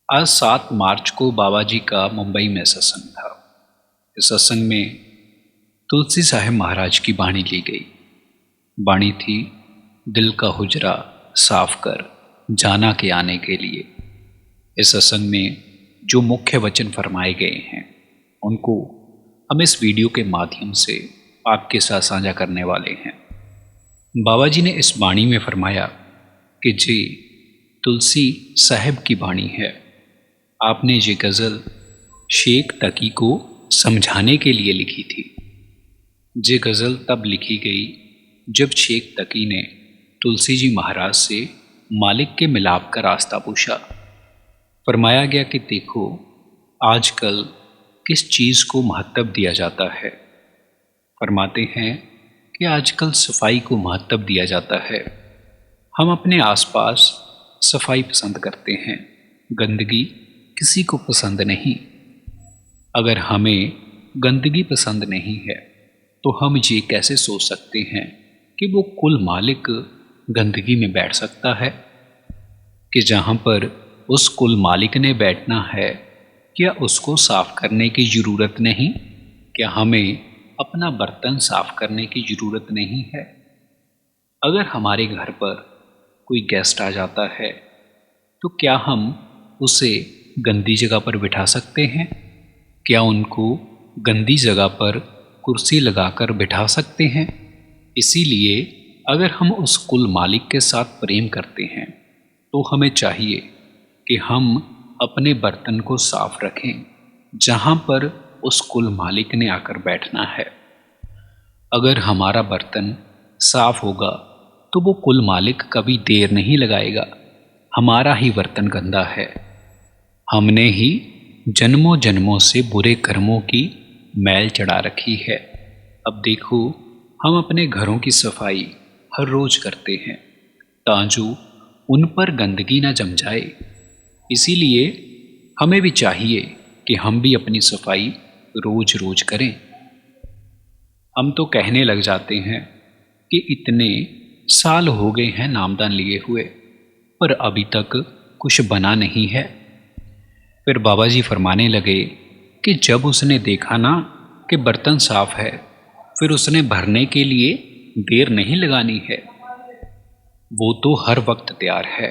आज 7 मार्च को बाबा जी का मुंबई में सत्संग था। इस सत्संग में तुलसी साहिब महाराज की वाणी ली गई। वाणी थी, दिल का हुजरा साफ कर जाना के आने के लिए। इस सत्संग में जो मुख्य वचन फरमाए गए हैं उनको हम इस वीडियो के माध्यम से आपके साथ साझा करने वाले हैं। बाबा जी ने इस वाणी में फरमाया कि जी तुलसी साहिब की वाणी है। आपने ये गज़ल शेख तकी को समझाने के लिए लिखी थी। ये गज़ल तब लिखी गई जब शेख तकी ने तुलसी जी महाराज से मालिक के मिलाप का रास्ता पूछा। फरमाया गया कि देखो आजकल किस चीज़ को महत्व दिया जाता है। फरमाते हैं कि आजकल सफाई को महत्व दिया जाता है। हम अपने आसपास सफाई पसंद करते हैं, गंदगी किसी को पसंद नहीं। अगर हमें गंदगी पसंद नहीं है तो हम ये कैसे सोच सकते हैं कि वो कुल मालिक गंदगी में बैठ सकता है, कि जहाँ पर उस कुल मालिक ने बैठना है क्या उसको साफ करने की ज़रूरत नहीं? क्या हमें अपना बर्तन साफ करने की ज़रूरत नहीं है? अगर हमारे घर पर कोई गेस्ट आ जाता है तो क्या हम उसे गंदी जगह पर बिठा सकते हैं? क्या उनको गंदी जगह पर कुर्सी लगाकर बिठा सकते हैं? इसीलिए अगर हम उस कुल मालिक के साथ प्रेम करते हैं तो हमें चाहिए कि हम अपने बर्तन को साफ रखें जहाँ पर उस कुल मालिक ने आकर बैठना है। अगर हमारा बर्तन साफ होगा तो वो कुल मालिक कभी देर नहीं लगाएगा। हमारा ही बर्तन गंदा है, हमने ही जन्मों जन्मों से बुरे कर्मों की मैल चढ़ा रखी है। अब देखो हम अपने घरों की सफाई हर रोज करते हैं ताजू उन पर गंदगी ना जम जाए। इसीलिए हमें भी चाहिए कि हम भी अपनी सफाई रोज रोज करें। हम तो कहने लग जाते हैं कि इतने साल हो गए हैं नामदान लिए हुए पर अभी तक कुछ बना नहीं है। फिर बाबा जी फरमाने लगे कि जब उसने देखा ना कि बर्तन साफ है फिर उसने भरने के लिए देर नहीं लगानी है। वो तो हर वक्त तैयार है,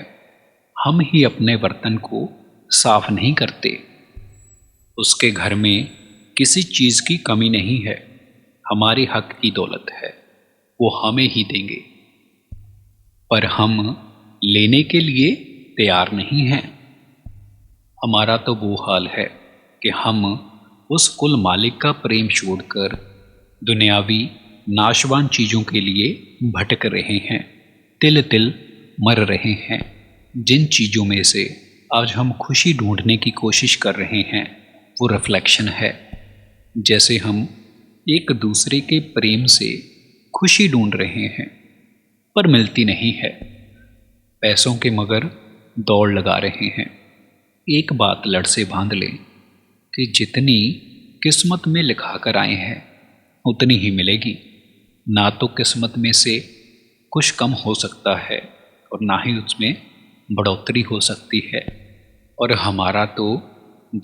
हम ही अपने बर्तन को साफ नहीं करते। उसके घर में किसी चीज़ की कमी नहीं है, हमारे हक की दौलत है, वो हमें ही देंगे। पर हम लेने के लिए तैयार नहीं हैं। हमारा तो वो हाल है कि हम उस कुल मालिक का प्रेम छोड़कर दुनियावी नाशवान चीज़ों के लिए भटक रहे हैं, तिल तिल मर रहे हैं। जिन चीज़ों में से आज हम खुशी ढूंढने की कोशिश कर रहे हैं वो रिफ्लेक्शन है। जैसे हम एक दूसरे के प्रेम से खुशी ढूंढ रहे हैं पर मिलती नहीं है, पैसों के मगर दौड़ लगा रहे हैं। एक बात लड़ से बांध लें कि जितनी किस्मत में लिखा कर आए हैं उतनी ही मिलेगी। ना तो किस्मत में से कुछ कम हो सकता है और ना ही उसमें बढ़ोतरी हो सकती है। और हमारा तो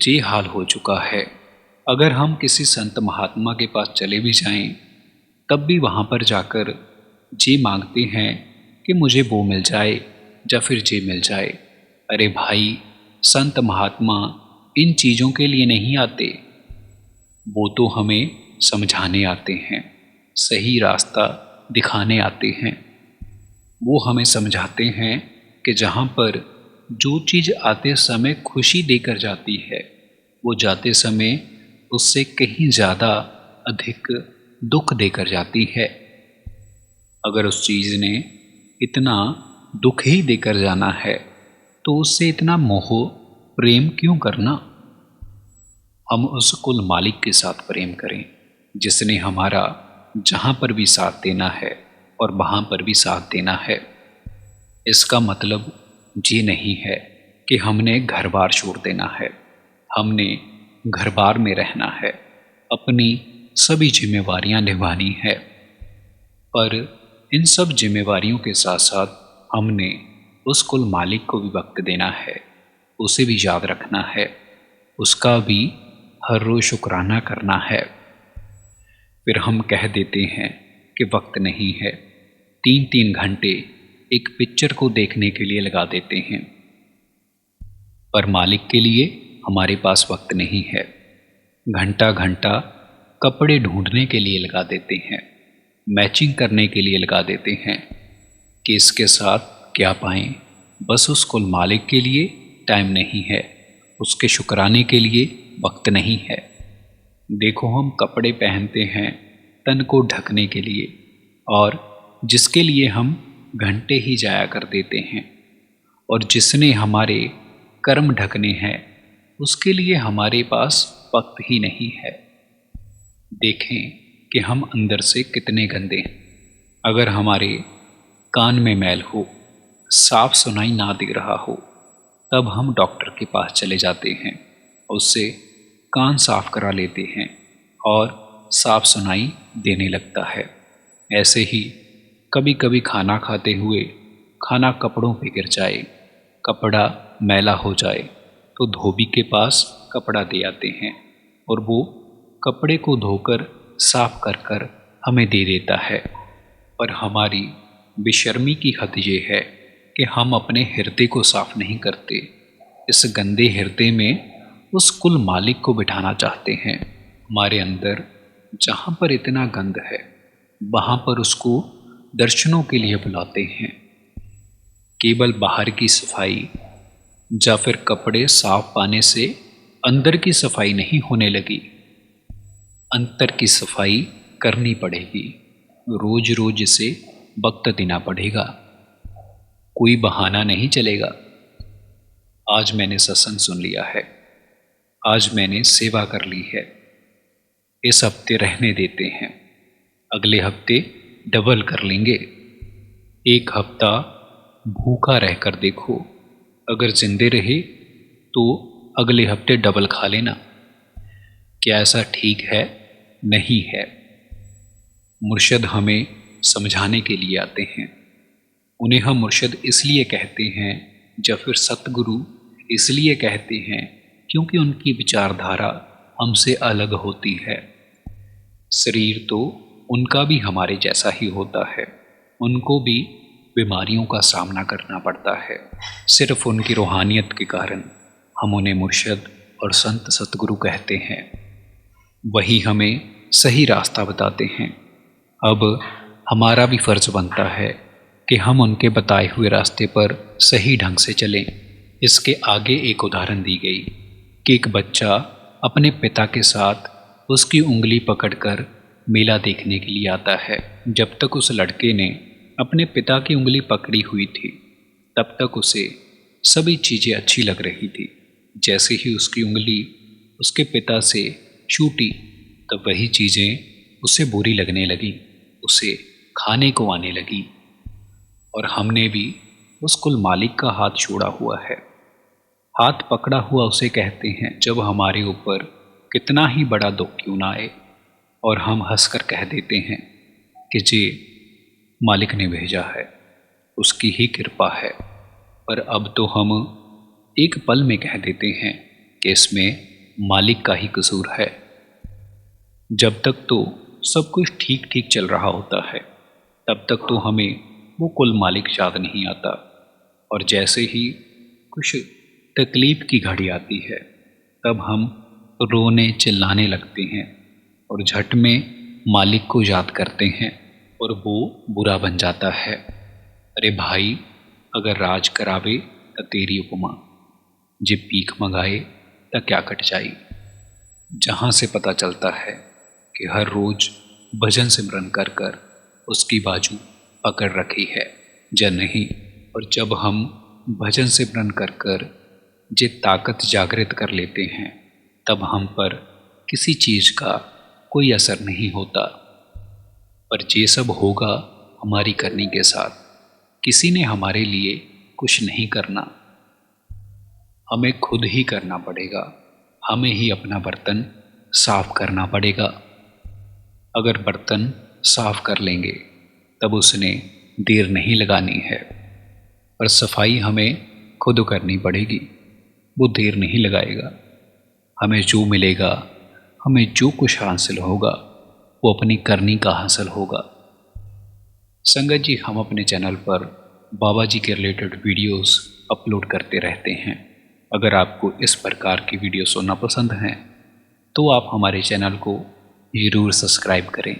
ये हाल हो चुका है, अगर हम किसी संत महात्मा के पास चले भी जाएं तब भी वहाँ पर जाकर जी मांगते हैं कि मुझे वो मिल जाए या फिर ये मिल जाए। अरे भाई, संत महात्मा इन चीज़ों के लिए नहीं आते, वो तो हमें समझाने आते हैं, सही रास्ता दिखाने आते हैं। वो हमें समझाते हैं कि जहाँ पर जो चीज़ आते समय खुशी देकर जाती है वो जाते समय उससे कहीं ज़्यादा अधिक दुख देकर जाती है। अगर उस चीज़ ने इतना दुख ही देकर जाना है तो उससे इतना मोह प्रेम क्यों करना। हम उस कुल मालिक के साथ प्रेम करें जिसने हमारा जहाँ पर भी साथ देना है और वहाँ पर भी साथ देना है। इसका मतलब ये नहीं है कि हमने घर बार छोड़ देना है, हमने घर बार में रहना है, अपनी सभी जिम्मेवारियां निभानी है। पर इन सब जिम्मेवारियों के साथ साथ हमने उस कुल मालिक को भी वक्त देना है, उसे भी याद रखना है, उसका भी हर रोज़ शुक्राना करना है। फिर हम कह देते हैं कि वक्त नहीं है, 3-3 घंटे एक पिक्चर को देखने के लिए लगा देते हैं। पर मालिक के लिए हमारे पास वक्त नहीं है, घंटा घंटा कपड़े ढूंढने के लिए लगा देते हैं, मैचिंग करने के लिए लगा देते हैं कि इसके साथ क्या पाएं। बस उस कुल मालिक के लिए टाइम नहीं है, उसके शुक्राने के लिए वक्त नहीं है। देखो, हम कपड़े पहनते हैं तन को ढकने के लिए, और जिसके लिए हम घंटे ही जाया कर देते हैं, और जिसने हमारे कर्म ढकने हैं उसके लिए हमारे पास वक्त ही नहीं है। देखें कि हम अंदर से कितने गंदे हैं। अगर हमारे कान में मैल हो, साफ सुनाई ना दे रहा हो, तब हम डॉक्टर के पास चले जाते हैं, उससे कान साफ करा लेते हैं और साफ सुनाई देने लगता है। ऐसे ही कभी कभी खाना खाते हुए खाना कपड़ों पे गिर जाए, कपड़ा मैला हो जाए, तो धोबी के पास कपड़ा दे आते हैं और वो कपड़े को धोकर साफ कर कर हमें दे देता है। पर हमारी बेशर्मी की हद ये है कि हम अपने हृदय को साफ नहीं करते। इस गंदे हृदय में उस कुल मालिक को बिठाना चाहते हैं। हमारे अंदर जहाँ पर इतना गंद है, वहाँ पर उसको दर्शनों के लिए बुलाते हैं। केवल बाहर की सफाई या फिर कपड़े साफ पाने से अंदर की सफाई नहीं होने लगी, अंतर की सफाई करनी पड़ेगी। रोज रोज इसे वक्त देना पड़ेगा, कोई बहाना नहीं चलेगा। आज मैंने सत्संग सुन लिया है, आज मैंने सेवा कर ली है, इस हफ्ते रहने देते हैं, अगले हफ्ते डबल कर लेंगे। एक हफ्ता भूखा रहकर देखो, अगर जिंदे रहे तो अगले हफ्ते डबल खा लेना। क्या ऐसा ठीक है? नहीं है। मुर्शद हमें समझाने के लिए आते हैं, उन्हें हम मुर्शद इसलिए कहते हैं या फिर सतगुरु इसलिए कहते हैं क्योंकि उनकी विचारधारा हमसे अलग होती है। शरीर तो उनका भी हमारे जैसा ही होता है, उनको भी बीमारियों का सामना करना पड़ता है। सिर्फ उनकी रूहानियत के कारण हम उन्हें मुर्शद और संत सतगुरु कहते हैं। वही हमें सही रास्ता बताते हैं। अब हमारा भी फर्ज बनता है कि हम उनके बताए हुए रास्ते पर सही ढंग से चलें। इसके आगे एक उदाहरण दी गई कि एक बच्चा अपने पिता के साथ उसकी उंगली पकड़कर मेला देखने के लिए आता है। जब तक उस लड़के ने अपने पिता की उंगली पकड़ी हुई थी, तब तक उसे सभी चीज़ें अच्छी लग रही थी। जैसे ही उसकी उंगली उसके पिता से छूटी, तब वही चीज़ें उसे बुरी लगने लगी, उसे खाने को आने लगी। और हमने भी उस कुल मालिक का हाथ छोड़ा हुआ है। हाथ पकड़ा हुआ उसे कहते हैं जब हमारे ऊपर कितना ही बड़ा दुख क्यों ना आए, और हम हंसकर कह देते हैं कि जी मालिक ने भेजा है, उसकी ही कृपा है। पर अब तो हम एक पल में कह देते हैं कि इसमें मालिक का ही कसूर है। जब तक तो सब कुछ ठीक ठीक चल रहा होता है, तब तक तो हमें वो कुल मालिक याद नहीं आता, और जैसे ही कुछ तकलीफ की घड़ी आती है, तब हम रोने चिल्लाने लगते हैं और झट में मालिक को याद करते हैं, और वो बुरा बन जाता है। अरे भाई, अगर राज करावे त तेरी उपमा, जे भीख मंगाए त क्या कट जाई। जहाँ से पता चलता है कि हर रोज भजन सिमरन कर कर उसकी बाजू पकड़ रखी है या नहीं। और जब हम भजन सिमरन कर कर जे ताकत जागृत कर लेते हैं, तब हम पर किसी चीज़ का कोई असर नहीं होता। पर ये सब होगा हमारी करनी के साथ। किसी ने हमारे लिए कुछ नहीं करना, हमें खुद ही करना पड़ेगा। हमें ही अपना बर्तन साफ करना पड़ेगा। अगर बर्तन साफ कर लेंगे तब उसने देर नहीं लगानी है, पर सफाई हमें खुद करनी पड़ेगी। वो देर नहीं लगाएगा। हमें जो मिलेगा, हमें जो कुछ हासिल होगा, वो अपनी करनी का हासिल होगा। संगत जी, हम अपने चैनल पर बाबा जी के रिलेटेड वीडियोस अपलोड करते रहते हैं। अगर आपको इस प्रकार की वीडियो सुनना पसंद हैं तो आप हमारे चैनल को ज़रूर सब्सक्राइब करें।